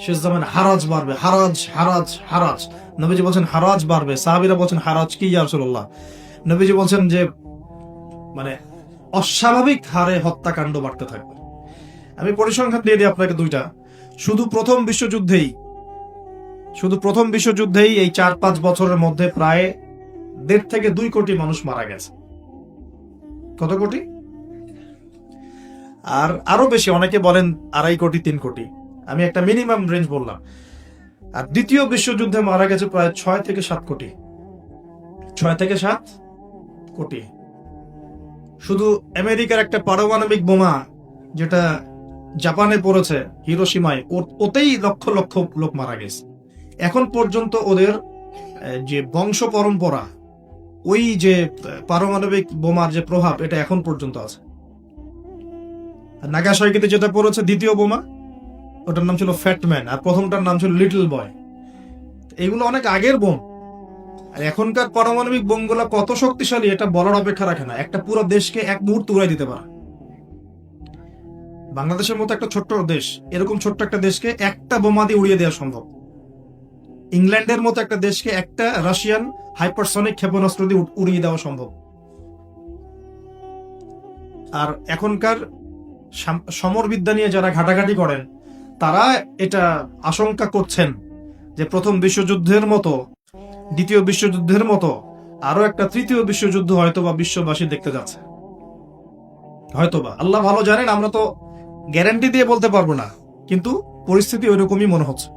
শেষ জামানে হারাজ বাড়বে, হারাজ হারাজ হারাজ। নবীজি বলছেন হারাজ বাড়বে, সাহাবীরা বলছেন হারাজ কি ইয়া রাসূলুল্লাহ? নবীজি বলছেন যে মানে অস্বাভাবিক হারে হত্যাকাণ্ড বাড়তে থাকবে। আমি পরিসংখ্যান দিয়ে দিই আপনাকে দুইটা। শুধু প্রথম বিশ্বযুদ্ধেই এই 4-5 বছরের মধ্যে প্রায় 1.5 থেকে 2 কোটি মানুষ মারা গেছে। কত কোটি? আর আরো বেশি, অনেকে বলেন 2.5 কোটি 3 কোটি, আমি একটা মিনিমাম রেঞ্জ বললাম। আর দ্বিতীয় বিশ্বযুদ্ধে মারা গেছে প্রায় 6 থেকে 7 কোটি। 6 থেকে 7 কোটি। শুধু আমেরিকার একটা পারমাণবিক বোমা যেটা জাপানে পড়েছে হিরোশিমায়, ওতেই লক্ষ লক্ষ লোক মারা গেছে। এখন পর্যন্ত ওদের যে বংশ পরম্পরা, ওই যে পারমাণবিক বোমার যে প্রভাব, এটা এখন পর্যন্ত আছে। নাগাসাকিতে যেটা পড়েছে দ্বিতীয় বোমা, ওটার নাম ছিল ফ্যাটম্যান, আর প্রথমটার নাম ছিল লিটল বয়। এগুলো অনেক আগের বোম। আর এখনকার পারমাণবিক বোমগুলো কত শক্তিশালী এটা বলার অপেক্ষা রাখে না। একটা পুরো দেশকে এক মুহূর্তে উড়াই দিতে পারে। বাংলাদেশের মতো একটা ছোট্ট দেশ, এরকম ছোট্ট একটা দেশকে একটা বোমা দিয়ে উড়িয়ে দেওয়া সম্ভব। ইংল্যান্ডের মতো একটা দেশকে একটা রাশিয়ান হাইপারসনিক ক্ষেপণাস্ত্র দিয়ে উড়িয়ে দেওয়া সম্ভব। আর এখনকার সমরবিদ্যা নিয়ে যারা ঘাটাঘাটি করেন, তারা এটা আশঙ্কা করছেন যে প্রথম বিশ্বযুদ্ধের মতো, দ্বিতীয় বিশ্বযুদ্ধের মতো আরো একটা তৃতীয় বিশ্বযুদ্ধ হয়তোবা বিশ্ববাসী দেখতে যাচ্ছে। হয়তোবা, আল্লাহ ভালো জানেন, আমরা তো গ্যারান্টি দিয়ে বলতে পারবো না, কিন্তু পরিস্থিতি ওইরকমই মনে হচ্ছে।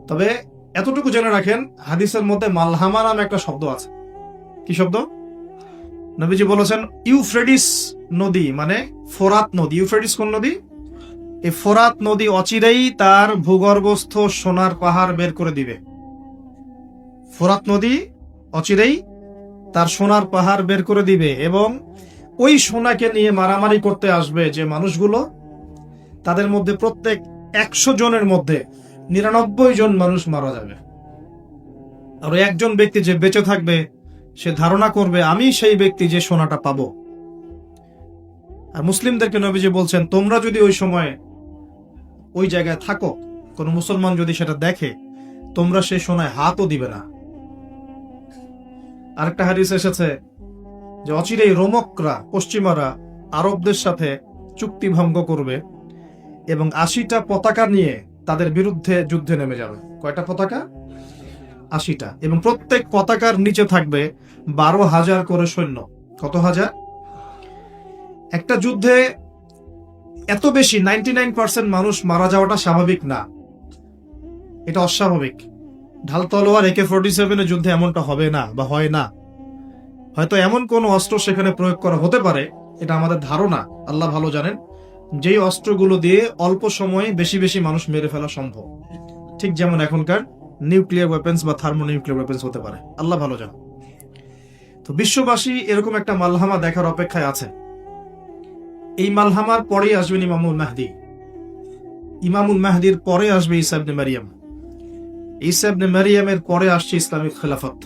তবে এতটুকু জেনে রাখেন, হাদিসের মধ্যে মালহামা নামে একটা শব্দ আছে। কি শব্দ? নবীজি বলেছেন ইউফ্রেটিস নদী, মানে ফোরাত নদী। ইউফ্রেটিস কোন নদী? এই ফোরাত নদী অচিরেই তার ভূগর্ভস্থ সোনার পাহাড় বের করে দিবে। ফোরাত নদী অচিরেই তার সোনার পাহাড় বের করে দিবে, এবং ওই সোনাকে নিয়ে মারামারি করতে আসবে যে মানুষগুলো, তাদের মধ্যে প্রত্যেক 100 জনের মধ্যে 99 জন মানুষ মারা যাবে। আর ওই একজন ব্যক্তি যে বেঁচে থাকবে, সে ধারণা করবে আমি সেই ব্যক্তি যে সোনাটা পাবো। আর মুসলিমদেরকে নবীজি বলছেন, তোমরা যদি ওই সময় ওই জায়গায় থাকো, কোন মুসলমান যদি সেটা দেখে, তোমরা সেই সোনায় হাতও দিবে না। আরেকটা হাদিস এসেছে যে অচিরেই রোমকরা, পশ্চিমারা আরবদের সাথে চুক্তি ভঙ্গ করবে এবং 80টা পতাকা নিয়ে তাদের বিরুদ্ধে যুদ্ধে নেমে যাবে। কয়টা পতাকা? 80টা। এবং প্রত্যেক পতাকার নিচে থাকবে 12,000 করে সৈন্য। কত হাজার? একটা যুদ্ধে এত বেশি 99% মানুষ মারা যাওয়াটা স্বাভাবিক না, এটা অস্বাভাবিক। ঢাল তলোয়ার AK-47 যুদ্ধে এমনটা হবে না বা হয় না। হয়তো এমন কোন অস্ত্র সেখানে প্রয়োগ করা হতে পারে, এটা আমাদের ধারণা, আল্লাহ ভালো জানেন, যেই অস্ত্রগুলো দিয়ে অল্প সময়ে বেশি বেশি মানুষ মেরে ফেলা সম্ভব। ঠিক যেমন এখনকার নিউক্লিয়ার ওয়েপেন্স বা থার্মোনিউক্লিয়ার ওয়েপেন্স হতে পারে, আল্লাহ ভালো জানেন। তো বিশ্ববাসী এরকম একটা মালহামা দেখার অপেক্ষায় আছে। এই মালহামার পরেই আসবেন ইমামুল মাহদি। ইমামুল মাহদির পরে আসবে ঈসা ইবনে মারিয়াম। ঈসা ইবনে মারিয়ামের পরে আসছে ইসলামিক খেলাফত।